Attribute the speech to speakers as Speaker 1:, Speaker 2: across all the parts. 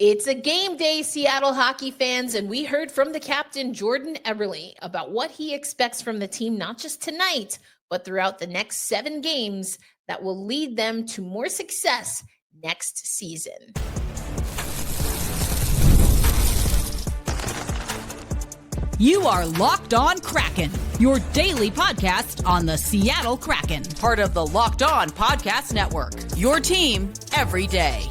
Speaker 1: It's a game day, Seattle hockey fans, and we heard from the captain, Jordan Eberle, about what he expects from the team, not just tonight, but throughout the next 7 games that will lead them to more success next season.
Speaker 2: You are Locked On Kraken, your daily podcast on the Seattle Kraken, part of the Locked On Podcast Network, your team every day.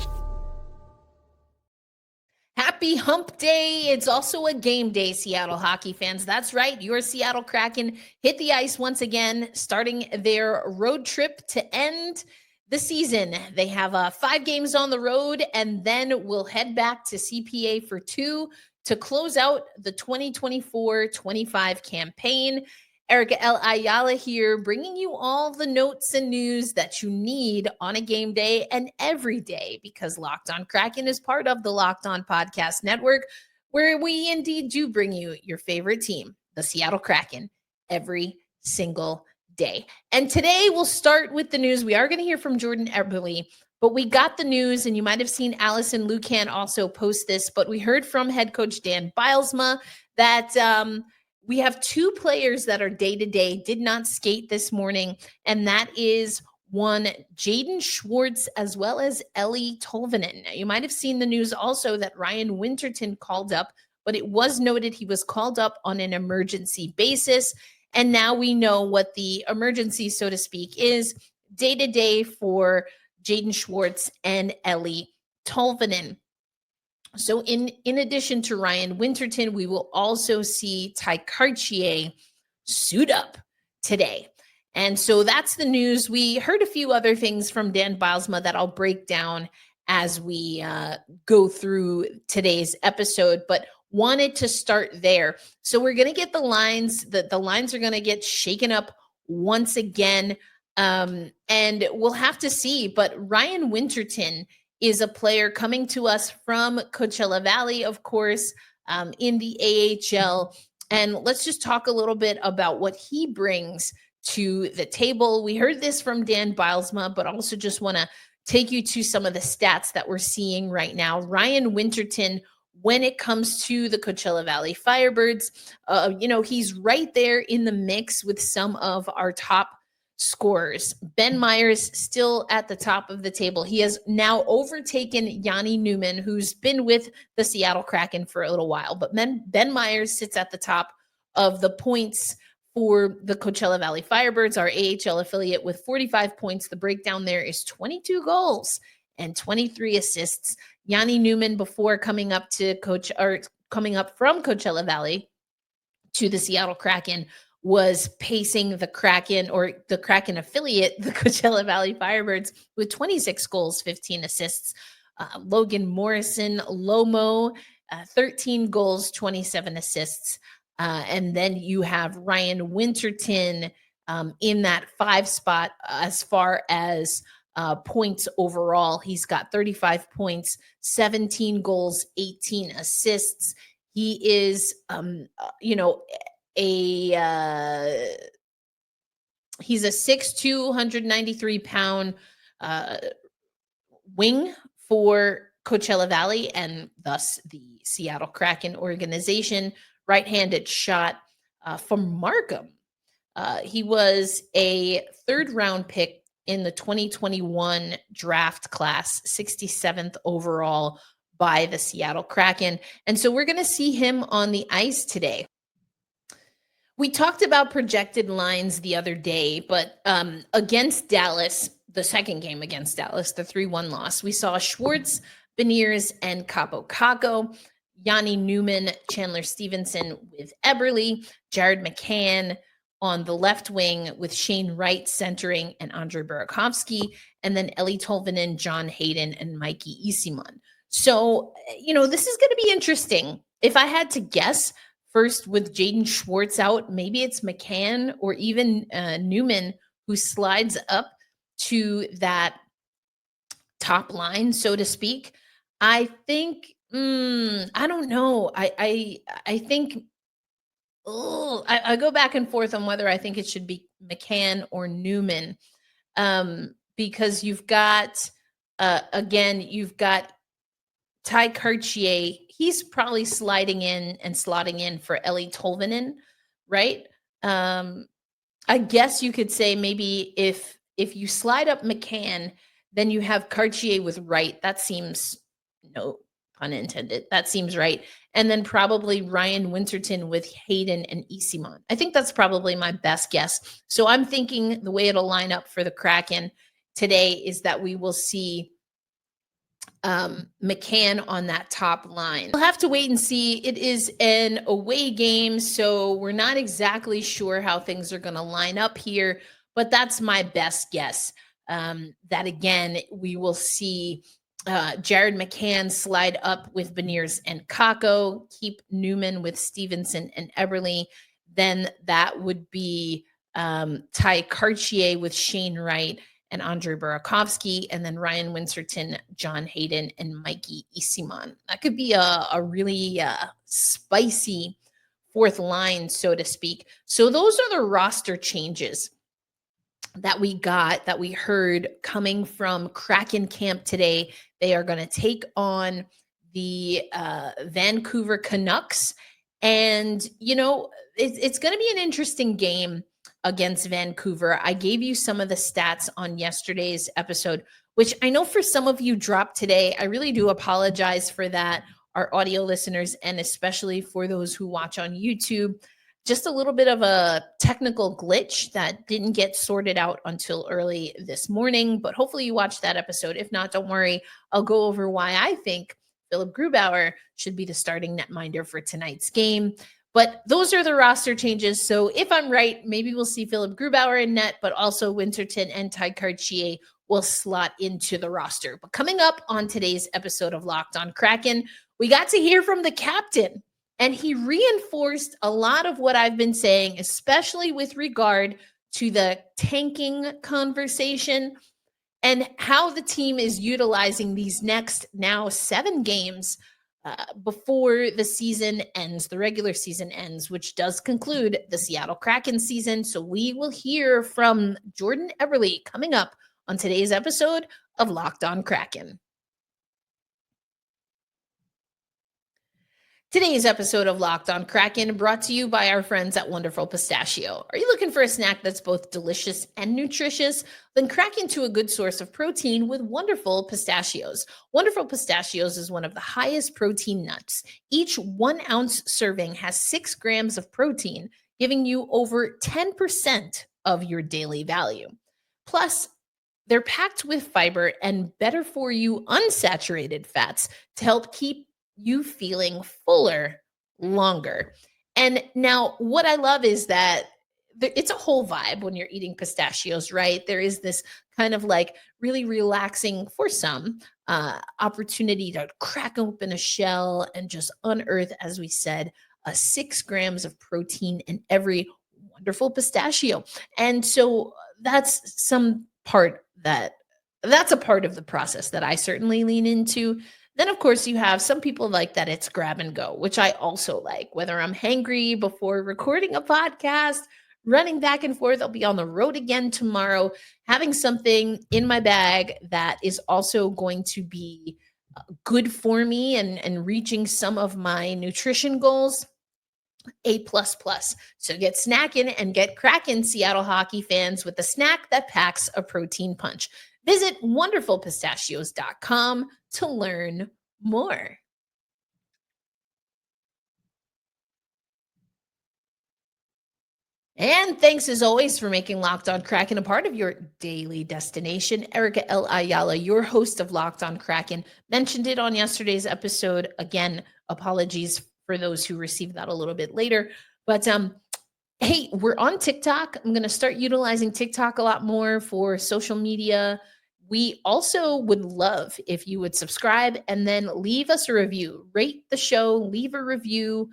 Speaker 1: Happy hump day. It's also a game day, Seattle hockey fans. That's right. Your Seattle Kraken hit the ice once again, starting their road trip to end the season. They have 5 games on the road, and then we'll head back to CPA for 2 to close out the 2024-25 campaign. Erica Ayala here, bringing you all the notes and news that you need on a game day and every day, because Locked On Kraken is part of the Locked On Podcast Network, where we indeed do bring you your favorite team, the Seattle Kraken, every single day. And today we'll start with the news. We are going to hear from Jordan Eberle, but we got the news, and you might have seen Allison Lucan also post this, but we heard from head coach Dan Bylsma that we have 2 players that are day-to-day, did not skate this morning, and that is one, Jaden Schwartz, as well as Eeli Tolvanen. Now, you might have seen the news also that Ryan Winterton called up, but it was noted he was called up on an emergency basis, and now we know what the emergency, so to speak, is day-to-day for Jaden Schwartz and Eeli Tolvanen. So in addition to Ryan Winterton, we will also see Ty Cartier suit up today. And so that's the news. We heard a few other things from Dan Bylsma that I'll break down as we go through today's episode, but wanted to start there. So we're going to get the lines, the lines are going to get shaken up once again, and we'll have to see. But Ryan Winterton is a player coming to us from Coachella Valley, of course, in the AHL. And let's just talk a little bit about what he brings to the table. We heard this from Dan Bylsma, but also just want to take you to some of the stats that we're seeing right now. Ryan Winterton, when it comes to the Coachella Valley Firebirds, he's right there in the mix with some of our top scorers. Ben Meyers still at the top of the table. He has now overtaken Yanni Newman, who's been with the Seattle Kraken for a little while. But Ben Meyers sits at the top of the points for the Coachella Valley Firebirds, our AHL affiliate, with 45 points. The breakdown there is 22 goals and 23 assists. Yanni Newman, before coming up from Coachella Valley to the Seattle Kraken, was pacing the Kraken, or the Kraken affiliate, the Coachella Valley Firebirds, with 26 goals, 15 assists. Logan Morrison, Lomo, 13 goals, 27 assists. And then you have Ryan Winterton in that 5 spot as far as points overall. He's got 35 points, 17 goals, 18 assists. He is, he's a 6'2", 193-pound wing for Coachella Valley, and thus the Seattle Kraken organization. Right-handed shot from Markham. He was a 3rd-round pick in the 2021 draft class, 67th overall by the Seattle Kraken. And so we're going to see him on the ice today. We talked about projected lines the other day, but against Dallas, the second game against Dallas, the 3-1 loss, we saw Schwartz, Beniers, and Capo Caco, Yanni Newman, Chandler Stevenson with Eberle, Jared McCann on the left wing with Shane Wright centering and Andre Burakovsky, and then Eeli Tolvanen, John Hayden, and Mikey Easimon. So, this is going to be interesting. If I had to guess, first, with Jaden Schwartz out, maybe it's McCann or even Newman who slides up to that top line, so to speak. I think, I don't know. I think, I go back and forth on whether I think it should be McCann or Newman, because you've got, again, you've got Ty Cartier, he's probably sliding in and slotting in for Eeli Tolvanen, right? I guess you could say maybe if you slide up McCann, then you have Cartier with Wright. That seems, no pun intended. That seems right. And then probably Ryan Winterton with Hayden and Easimont. I think that's probably my best guess. So I'm thinking the way it'll line up for the Kraken today is that we will see McCann on that top line. We'll have to wait and see. It is an away game, so we're not exactly sure how things are going to line up here, but that's my best guess. That again, we will see Jared McCann slide up with Beniers and Kakko, keep Newman with Stevenson and Eberle. Then that would be Ty Cartier with Shane Wright and Andre Burakovsky, and then Ryan Winterton, John Hayden, and Mikey Easimont. That could be a really spicy fourth line, so to speak. So those are the roster changes that we got, that we heard coming from Kraken camp today. They are going to take on the Vancouver Canucks. And, you know, it's going to be an interesting game against Vancouver. I gave you some of the stats on yesterday's episode, which I know for some of you dropped today. I really do apologize for that, our audio listeners, and especially for those who watch on YouTube. Just a little bit of a technical glitch that didn't get sorted out until early this morning, but hopefully you watched that episode. If not, don't worry. I'll go over why I think Philipp Grubauer should be the starting netminder for tonight's game. But those are the roster changes. So if I'm right, maybe we'll see Philipp Grubauer in net, but also Winterton and Ty Cartier will slot into the roster. But coming up on today's episode of Locked on Kraken, we got to hear from the captain, and he reinforced a lot of what I've been saying, especially with regard to the tanking conversation and how the team is utilizing these next now 7 games before the season ends, the regular season ends, which does conclude the Seattle Kraken season. So we will hear from Jordan Eberle coming up on today's episode of Locked on Kraken. Today's episode of Locked on Kraken brought to you by our friends at Wonderful Pistachio. Are you looking for a snack that's both delicious and nutritious? Then crack into a good source of protein with Wonderful Pistachios. Wonderful Pistachios is one of the highest protein nuts. Each 1 ounce serving has 6 grams of protein, giving you over 10% of your daily value. Plus, they're packed with fiber and better for you unsaturated fats to help keep you feeling fuller longer. And now what I love is that it's a whole vibe when you're eating pistachios, right? There is this kind of like really relaxing, for some, opportunity to crack open a shell and just unearth, as we said, 6 grams of protein in every wonderful pistachio. And so that's a part of the process that I certainly lean into. Then, of course, you have some people like that it's grab and go, which I also like. Whether I'm hangry before recording a podcast, running back and forth, I'll be on the road again tomorrow, having something in my bag that is also going to be good for me and reaching some of my nutrition goals. A++. So get snacking and get cracking, Seattle hockey fans, with a snack that packs a protein punch. Visit wonderfulpistachios.com to learn more. And thanks as always for making Locked on Kraken a part of your daily destination. Erica L. Ayala, your host of Locked on Kraken, mentioned it on yesterday's episode. Again, apologies for those who received that a little bit later. But hey, we're on TikTok. I'm going to start utilizing TikTok a lot more for social media. We also would love if you would subscribe and then leave us a review. Rate the show, leave a review.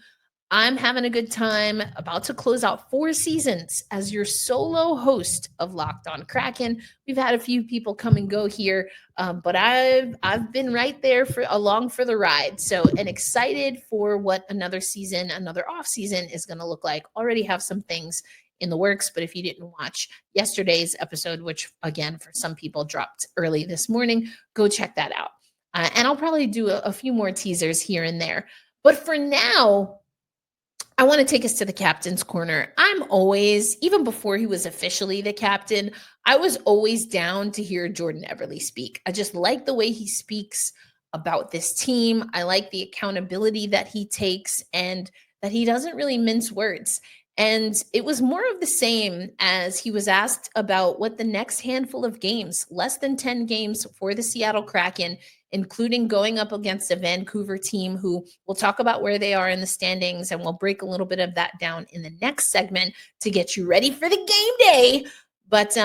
Speaker 1: I'm having a good time, about to close out 4 seasons as your solo host of Locked on Kraken. We've had a few people come and go here, but I've been right there along for the ride. So, and excited for what another season, another off season is going to look like. Already have some things in the works, but if you didn't watch yesterday's episode, which again for some people dropped early this morning, go check that out. And I'll probably do a few more teasers here and there. But for now, I want to take us to the captain's corner. I'm always, even before he was officially the captain, I was always down to hear Jordan Eberle speak. I just like the way he speaks about this team. I like the accountability that he takes and that he doesn't really mince words. And it was more of the same as he was asked about what the next handful of games, less than 10 games for the Seattle Kraken, including going up against a Vancouver team who we'll talk about where they are in the standings, and we'll break a little bit of that down in the next segment to get you ready for the game day. But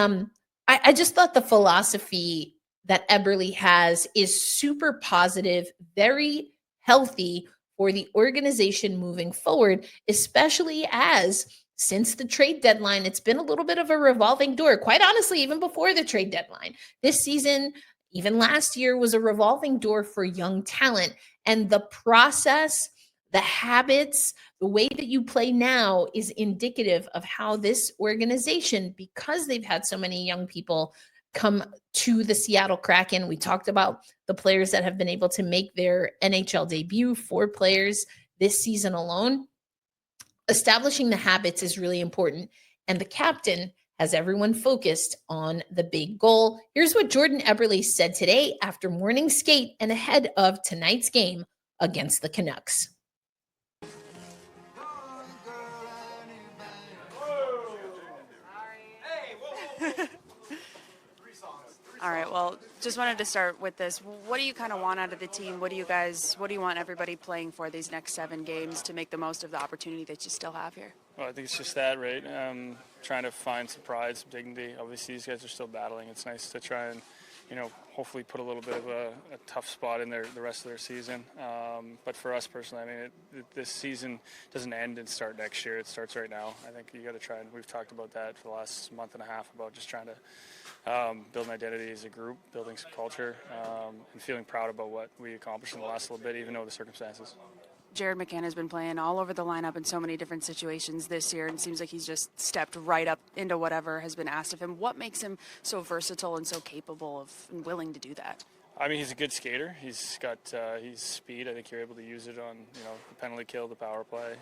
Speaker 1: I just thought the philosophy that Eberle has is super positive, very healthy for the organization moving forward, especially as since the trade deadline, it's been a little bit of a revolving door. Quite honestly, even before the trade deadline, this season, even last year, was a revolving door for young talent. And the process, the habits, the way that you play now is indicative of how this organization, because they've had so many young people come to the Seattle Kraken. We talked about the players that have been able to make their NHL debut, 4 players this season alone. Establishing the habits is really important. And the captain has everyone focused on the big goal. Here's what Jordan Eberle said today after morning skate and ahead of tonight's game against the Canucks.
Speaker 3: All right, well, just wanted to start with this. What do you kind of want out of the team? What do you want everybody playing for these next 7 games to make the most of the opportunity that you still have here?
Speaker 4: Well, I think it's just that, right? Trying to find some pride, some dignity. Obviously, these guys are still battling. It's nice to try and, hopefully put a little bit of a tough spot in the rest of their season. But for us personally, I mean, this season doesn't end and start next year. It starts right now. I think you got to try, and we've talked about that for the last month and a half, about just trying to build an identity as a group, building some culture, and feeling proud about what we accomplished in the last little bit, even though the circumstances.
Speaker 3: Jared McCann has been playing all over the lineup in so many different situations this year, and it seems like he's just stepped right up into whatever has been asked of him. What makes him so versatile and so capable of and willing to do that?
Speaker 4: I mean, he's a good skater. He's got he's speed. I think you're able to use it on the penalty kill, the power play.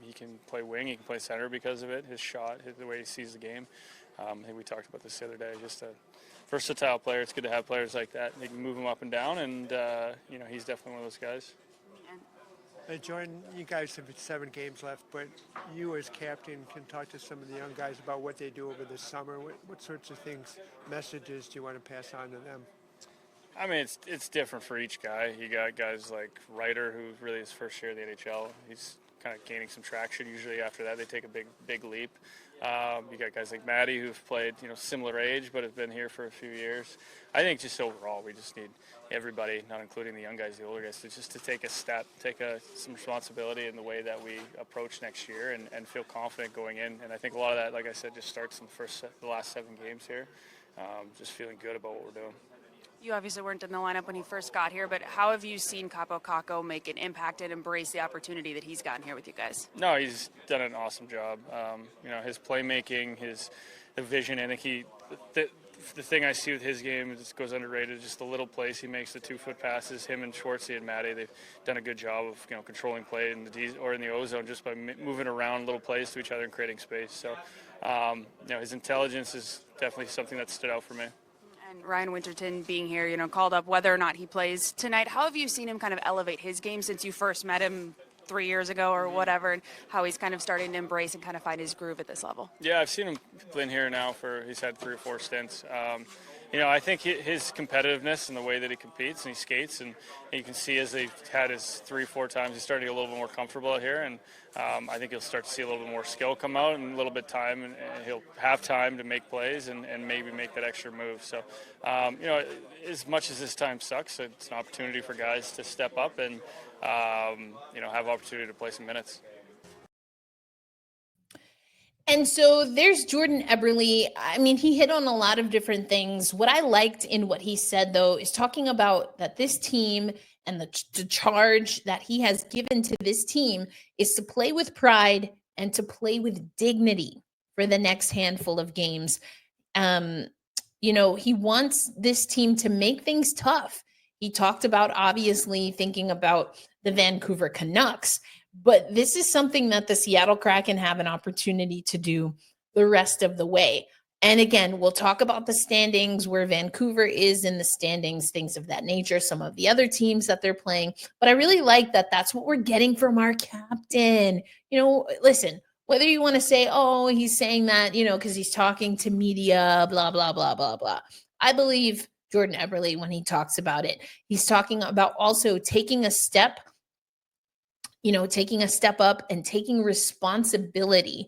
Speaker 4: He can play wing. He can play center because of it. His shot, the way he sees the game. I think we talked about this the other day. Just a versatile player. It's good to have players like that. They can move him up and down, and he's definitely one of those guys.
Speaker 5: Jordan, you guys have 7 games left, but you as captain can talk to some of the young guys about what they do over the summer. What sorts of things, messages do you want to pass on to them?
Speaker 4: I mean, it's different for each guy. You got guys like Ryder, who's really his first year in the NHL. He's kind of gaining some traction. Usually after that, they take a big leap. You got guys like Maddie who've played, similar age, but have been here for a few years. I think just overall, we just need everybody, not including the young guys, the older guys, to take a step, some responsibility in the way that we approach next year and feel confident going in. And I think a lot of that, like I said, just starts in the last 7 games here. Just feeling good about what we're doing.
Speaker 3: You obviously weren't in the lineup when he first got here, but how have you seen Kaapo Kakko make an impact and embrace the opportunity that he's gotten here with you guys?
Speaker 4: No, he's done an awesome job. His playmaking, the vision, I think the thing I see with his game just goes underrated. Just the little plays he makes, the 2-foot passes. Him and Schwartz and Maddie, they've done a good job of controlling play in the D or in the O zone just by moving around little plays to each other and creating space. So, his intelligence is definitely something that stood out for me.
Speaker 3: And Ryan Winterton being here, called up whether or not he plays tonight. How have you seen him kind of elevate his game since you first met him 3 years ago or whatever, and how he's kind of starting to embrace and kind of find his groove at this level?
Speaker 4: Yeah, I've seen him play in here now he's had 3 or 4 stints. I think his competitiveness and the way that he competes and he skates, and you can see as they've had his 3-4 times, he's starting to get a little bit more comfortable out here, and I think you'll start to see a little bit more skill come out and a little bit time, and he'll have time to make plays and maybe make that extra move. So, as much as this time sucks, it's an opportunity for guys to step up and, have opportunity to play some minutes.
Speaker 1: And so there's Jordan Eberle. I mean, he hit on a lot of different things. What I liked in what he said, though, is talking about that this team and the charge that he has given to this team is to play with pride and to play with dignity for the next handful of games. He wants this team to make things tough. He talked about obviously thinking about the Vancouver Canucks, but this is something that the Seattle Kraken have an opportunity to do the rest of the way. And again, we'll talk about the standings, where Vancouver is in the standings, things of that nature, some of the other teams that they're playing. But I really like that that's what we're getting from our captain. Listen, whether you want to say, oh, he's saying that, because he's talking to media, blah, blah, blah, blah, blah. I believe Jordan Eberle when he talks about it. He's talking about also taking a step up and taking responsibility.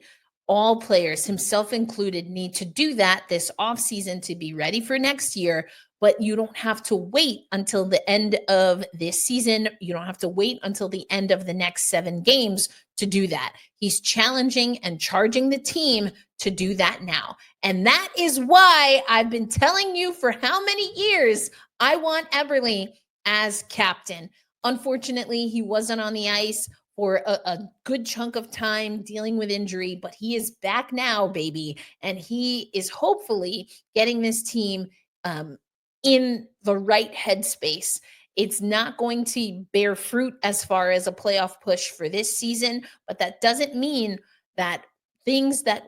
Speaker 1: All players, himself included, need to do that this offseason to be ready for next year. But you don't have to wait until the end of this season. You don't have to wait until the end of the next 7 games to do that. He's challenging and charging the team to do that now. And that is why I've been telling you for how many years I want Eberle as captain. Unfortunately, he wasn't on the ice for a good chunk of time dealing with injury, but he is back now, baby. And he is hopefully getting this team in the right headspace. It's not going to bear fruit as far as a playoff push for this season, but that doesn't mean that things that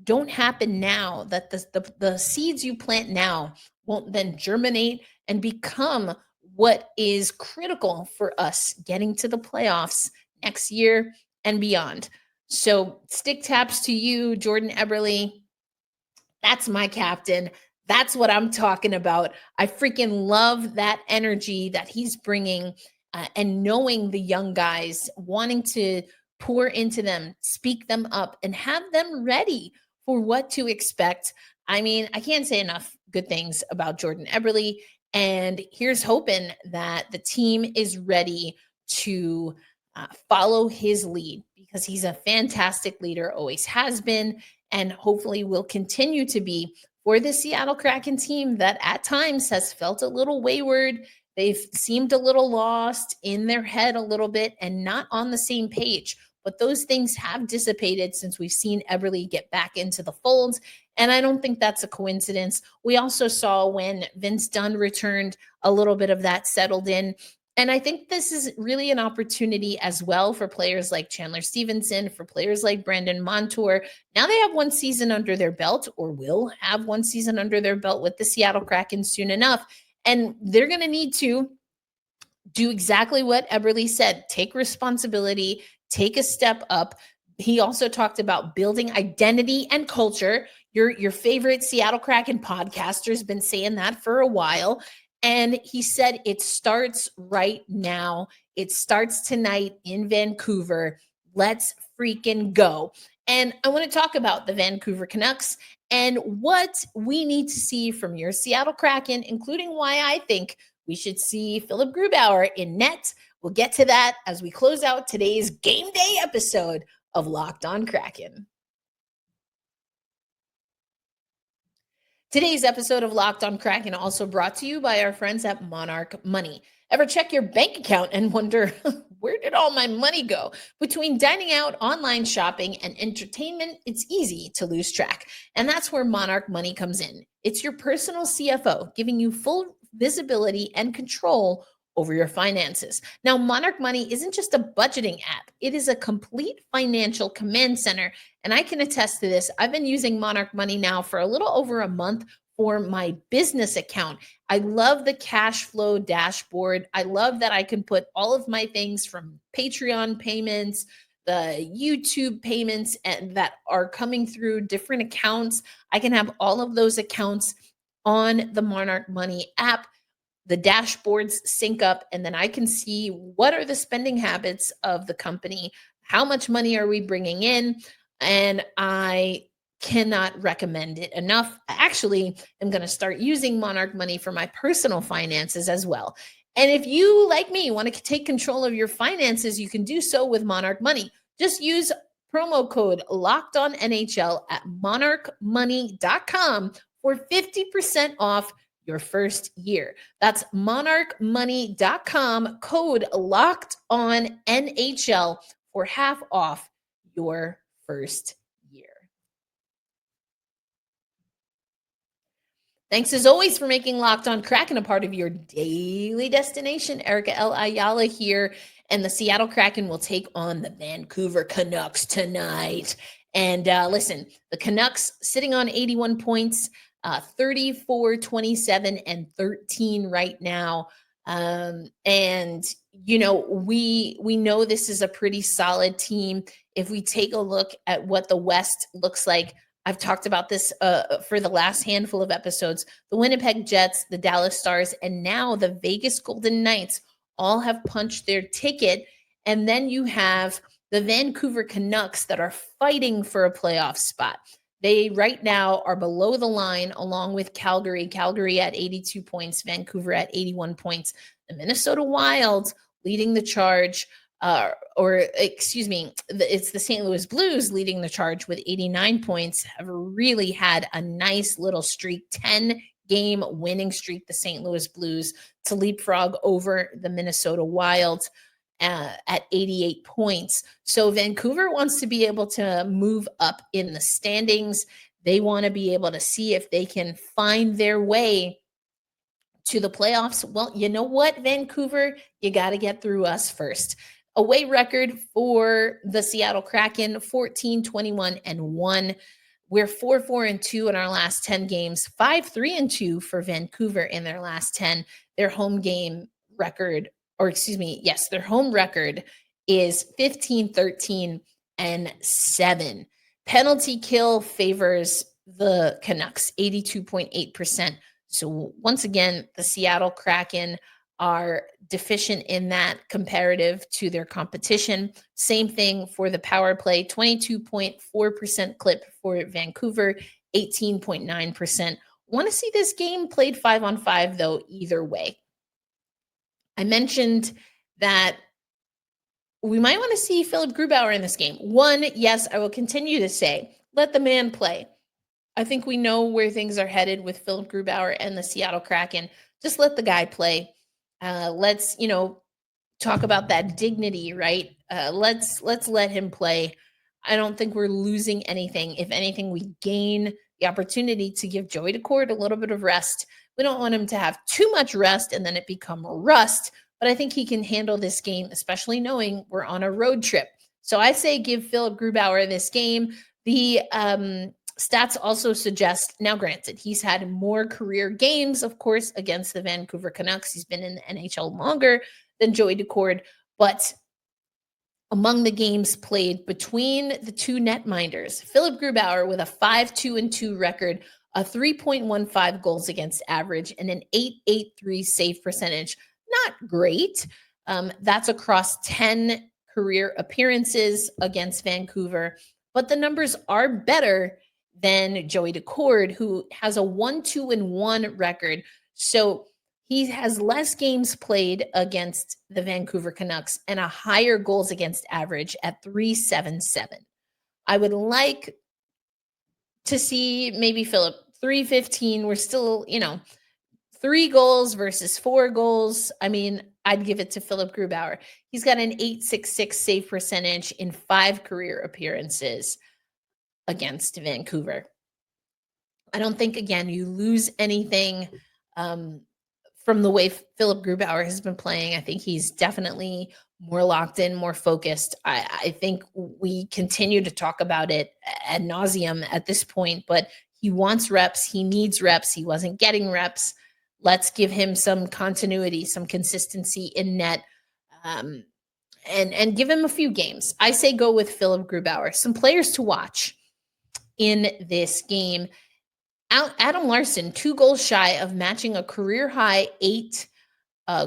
Speaker 1: don't happen now, that the seeds you plant now won't then germinate and become what is critical for us getting to the playoffs next year and beyond. So stick taps to you, Jordan Eberle. That's my captain. That's what I'm talking about. I freaking love that energy that he's bringing and knowing the young guys, wanting to pour into them, speak them up, and have them ready for what to expect. I mean, I can't say enough good things about Jordan Eberle. And here's hoping that the team is ready to follow his lead, because he's a fantastic leader, always has been, and hopefully will continue to be for the Seattle Kraken team that at times has felt a little wayward. They've seemed a little lost in their head a little bit and not on the same page. But those things have dissipated since we've seen Eberle get back into the fold. And I don't think that's a coincidence. We also saw when Vince Dunn returned, a little bit of that settled in. And I think this is really an opportunity as well for players like Chandler Stevenson, for players like Brandon Montour. Now they have 1 season under their belt, or will have 1 season under their belt with the Seattle Kraken soon enough. And they're going to need to do exactly what Eberle said: take responsibility, take a step up. He also talked about building identity and culture. Your favorite Seattle Kraken podcaster has been saying that for a while. And he said it starts right now. It starts tonight in Vancouver. Let's freaking go. And I want to talk about the Vancouver Canucks and what we need to see from your Seattle Kraken, including why I think we should see Philipp Grubauer in net. We'll get to that as we close out today's game day episode of Locked On Kraken. Today's episode of Locked On Kraken also brought to you by our friends at Monarch Money. Ever check your bank account and wonder, where did all my money go? Between dining out, online shopping, and entertainment, it's easy to lose track. And that's where Monarch Money comes in. It's your personal CFO, giving you full visibility and control over your finances. Now, Monarch Money isn't just a budgeting app. It is a complete financial command center. And I can attest to this. I've been using Monarch Money now for a little over a month for my business account. I love the cash flow dashboard. I love that I can put all of my things from Patreon payments, the YouTube payments, and that are coming through different accounts. I can have all of those accounts on the Monarch Money app. The dashboards sync up, and then I can see what are the spending habits of the company, how much money are we bringing in, and I cannot recommend it enough. I actually am going to start using Monarch Money for my personal finances as well. And if you, like me, want to take control of your finances, you can do so with Monarch Money. Just use promo code LOCKEDONNHL at monarchmoney.com for 50% off your first year. That's monarchmoney.com, code LOCKEDONNHL for half off your first year. Thanks as always for making Locked On Kraken a part of your daily destination. Erica L. Ayala here, and the Seattle Kraken will take on the Vancouver Canucks tonight. And listen, the Canucks sitting on 81 points, 34, 27, and 13 right now. And you know, we know this is a pretty solid team. If we take a look at what the West looks like, I've talked about this for the last handful of episodes. The Winnipeg Jets, the Dallas Stars, and now the Vegas Golden Knights all have punched their ticket. And then you have the Vancouver Canucks that are fighting for a playoff spot. They right now are below the line along with Calgary. Calgary at 82 points, Vancouver at 81 points. The Minnesota Wild leading the charge. It's the St. Louis Blues leading the charge with 89 points, have really had a nice little streak, 10-game winning streak, the St. Louis Blues, to leapfrog over the Minnesota Wild at 88 points. So Vancouver wants to be able to move up in the standings. They want to be able to see if they can find their way to the playoffs. Well, you know what, Vancouver? You got to get through us first. Away record for the Seattle Kraken, 14, 21, and 1. We're 4-4-2 in our last 10 games, 5-3-2 for Vancouver in their last 10. Their home record is 15, 13, and 7. Penalty kill favors the Canucks, 82.8%. So once again, the Seattle Kraken are deficient in that comparative to their competition. Same thing for the power play, 22.4% clip for Vancouver, 18.9%. Want to see this game played 5-on-5 though, either way. I mentioned that we might want to see Philipp Grubauer in this game. One, yes, I will continue to say, let the man play. I think we know where things are headed with Philipp Grubauer and the Seattle Kraken. Just let the guy play. Let's talk about that dignity, right? Let's let him play. I don't think we're losing anything. If anything, we gain the opportunity to give Joey Daccord a little bit of rest. We don't want him to have too much rest and then it become rust, but I think he can handle this game, especially knowing we're on a road trip. So I say give Philipp Grubauer this game. The stats also suggest, now granted, he's had more career games, of course, against the Vancouver Canucks. He's been in the NHL longer than Joey Daccord, but among the games played between the two netminders, Philipp Grubauer with a 5-2-2 record, a 3.15 goals against average, and an 8.83 save percentage. Not great. That's across 10 career appearances against Vancouver, but the numbers are better than Joey Daccord, who has a 1-2-1 record. So he has less games played against the Vancouver Canucks and a higher goals against average at 3.77. I would like to see maybe Philipp 3.15. We're still, 3 goals versus 4 goals. I mean, I'd give it to Philipp Grubauer. He's got an 8.66 save percentage in 5 career appearances against Vancouver. I don't think, again, you lose anything from the way Philipp Grubauer has been playing. I think he's definitely more locked in, more focused. I think we continue to talk about it ad nauseum at this point, but he wants reps. He needs reps. He wasn't getting reps. Let's give him some continuity, some consistency in net, and give him a few games. I say go with Philipp Grubauer. Some players to watch in this game. Adam Larsson, 2 goals shy of matching a career-high 8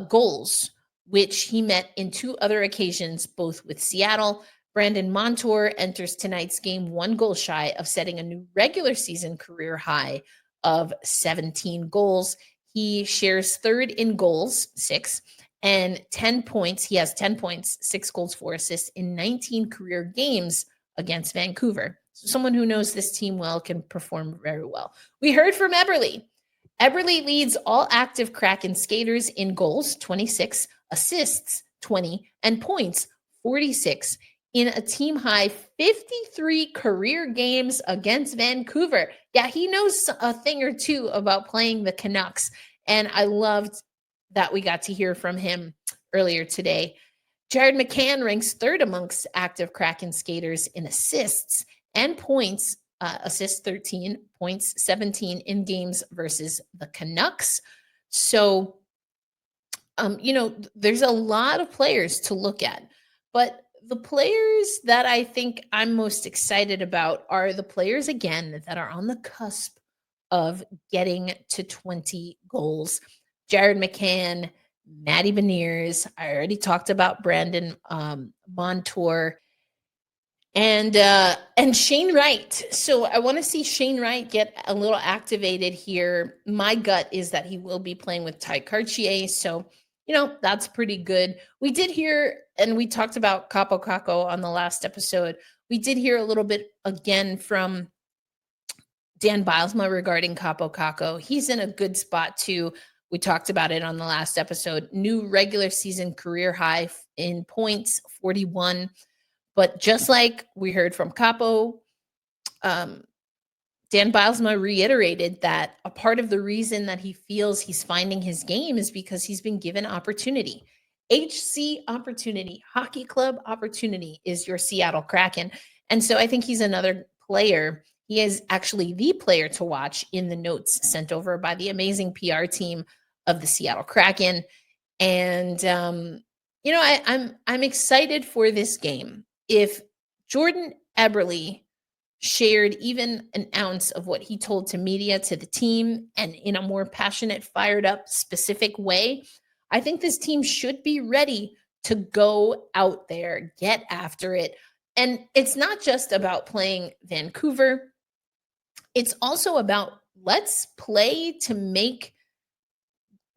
Speaker 1: goals, which he met in 2 other occasions, both with Seattle. Brandon Montour enters tonight's game 1 goal shy of setting a new regular season career high of 17 goals. He shares third in goals, 6, and 10 points. He has 10 points, 6 goals, 4 assists in 19 career games against Vancouver. So someone who knows this team well can perform very well. We heard from Eberle. Eberle leads all active Kraken skaters in goals, 26, assists, 20, and points, 46. in a team high 53 career games against Vancouver. Yeah, he knows a thing or two about playing the Canucks. And I loved that we got to hear from him earlier today. Jared McCann ranks third amongst active Kraken skaters in assists and points. Assists 13, points 17 in games versus the Canucks. So, there's a lot of players to look at. But the players that I think I'm most excited about are the players, again, that are on the cusp of getting to 20 goals. Jared McCann, Matty Beniers. I already talked about Brandon Montour and Shane Wright. So I want to see Shane Wright get a little activated here. My gut is that he will be playing with Ty Cartier. So, that's pretty good. We did hear, and we talked about Capo Caco on the last episode. We did hear a little bit again from Dan Bilesma regarding Capo Caco. He's in a good spot too. We talked about it on the last episode. New regular season career high in points, 41. But just like we heard from Capo, Dan Bilesma reiterated that a part of the reason that he feels he's finding his game is because he's been given opportunity. HC opportunity, hockey club opportunity is your Seattle Kraken. And so I think he's another player. He is actually the player to watch in the notes sent over by the amazing PR team of the Seattle Kraken. And, I'm excited for this game. If Jordan Eberle shared even an ounce of what he told to media, to the team, and in a more passionate, fired up, specific way, I think this team should be ready to go out there, get after it. And it's not just about playing Vancouver. It's also about let's play to make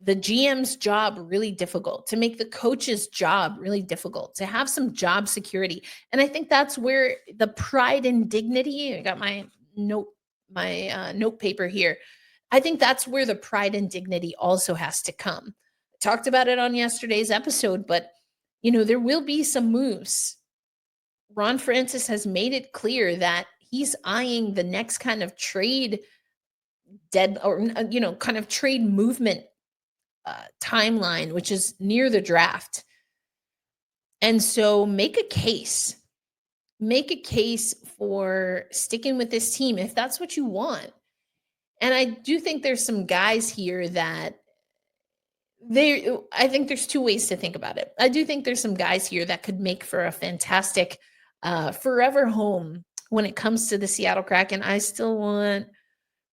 Speaker 1: the GM's job really difficult, to make the coach's job really difficult, to have some job security. And I think that's where the pride and dignity, I got my note paper here. I think that's where the pride and dignity also has to come. I talked about it on yesterday's episode, but there will be some moves. Ron Francis has made it clear that he's eyeing the next kind of trade kind of trade movement timeline, which is near the draft. And so make a case for sticking with this team if that's what you want. And I do think there's some guys here that I think there's two ways to think about it. I do think there's some guys here that could make for a fantastic forever home when it comes to the Seattle Kraken. I still want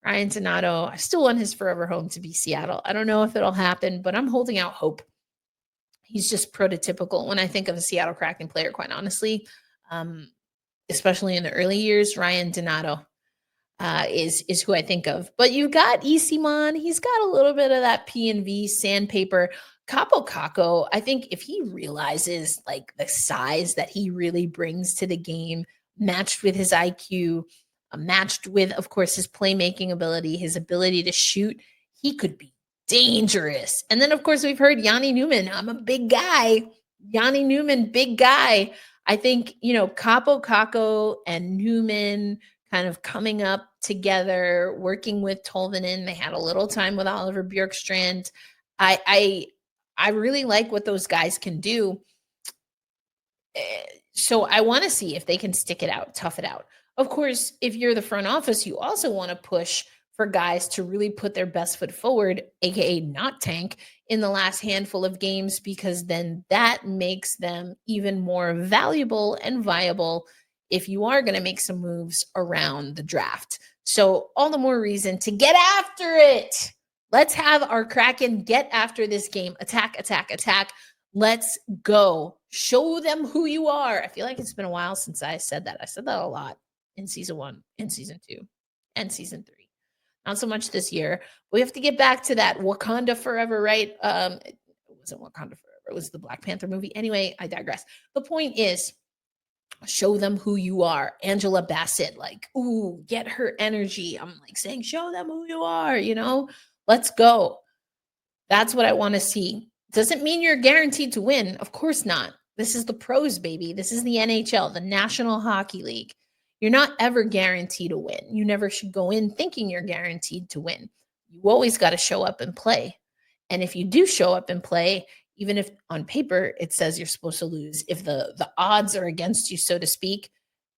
Speaker 1: Ryan Donato. I still want his forever home to be Seattle. I don't know if it'll happen, but I'm holding out hope. He's just prototypical. When I think of a Seattle Kraken player, quite honestly, especially in the early years, Ryan Donato is who I think of. But you've got Eastman. He's got a little bit of that P&V sandpaper. Capo Caco, I think if he realizes like the size that he really brings to the game, matched with his IQ, matched with, of course, his playmaking ability, his ability to shoot, he could be dangerous. And then, of course, we've heard Yanni Newman. I'm a big guy. Yanni Newman, big guy. I think, Capo Caco and Newman kind of coming up together, working with Tolvanen. They had a little time with Oliver Bjorkstrand. I really like what those guys can do. So I want to see if they can stick it out, tough it out. Of course, if you're the front office, you also want to push for guys to really put their best foot forward, aka not tank, in the last handful of games, because then that makes them even more valuable and viable if you are going to make some moves around the draft. So all the more reason to get after it. Let's have our Kraken get after this game. Attack, attack, attack. Let's go. Show them who you are. I feel like it's been a while since I said that. I said that a lot in season 1, in season 2, and season 3. Not so much this year. We have to get back to that Wakanda Forever, right? It wasn't Wakanda Forever. It was the Black Panther movie. Anyway, I digress. The point is, show them who you are. Angela Bassett, get her energy. I'm saying, show them who you are, Let's go. That's what I want to see. Doesn't mean you're guaranteed to win. Of course not. This is the pros, baby. This is the NHL, the National Hockey League. You're not ever guaranteed to win. You never should go in thinking you're guaranteed to win. You always got to show up and play. And if you do show up and play, even if on paper it says you're supposed to lose, if the odds are against you, so to speak,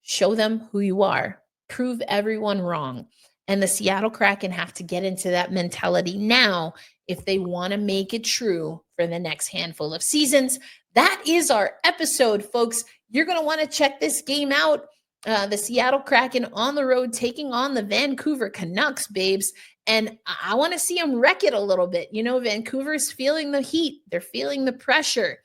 Speaker 1: show them who you are. Prove everyone wrong. And the Seattle Kraken have to get into that mentality now if they want to make it true for the next handful of seasons. That is our episode, folks. You're going to want to check this game out. The Seattle Kraken on the road taking on the Vancouver Canucks, babes. And I want to see them wreck it a little bit. You know, Vancouver's feeling the heat. They're feeling the pressure.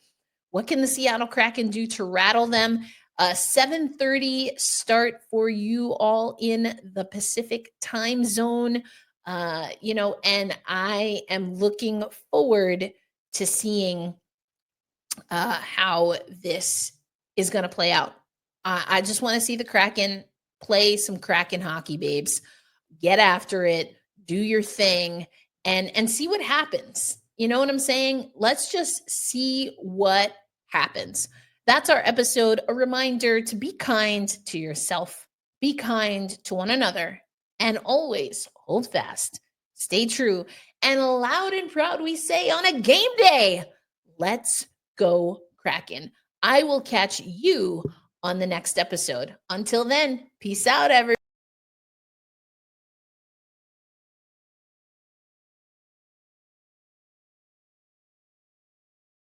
Speaker 1: What can the Seattle Kraken do to rattle them? 7:30 start for you all in the Pacific time zone. And I am looking forward to seeing how this is going to play out. I just want to see the Kraken play some Kraken hockey, babes. Get after it, do your thing, and see what happens. You know what I'm saying? Let's just see what happens. That's our episode. A reminder to be kind to yourself, be kind to one another, and always hold fast, stay true, and loud and proud we say on a game day, let's go Kraken. I will catch you on the next episode. Until then, peace out, everyone.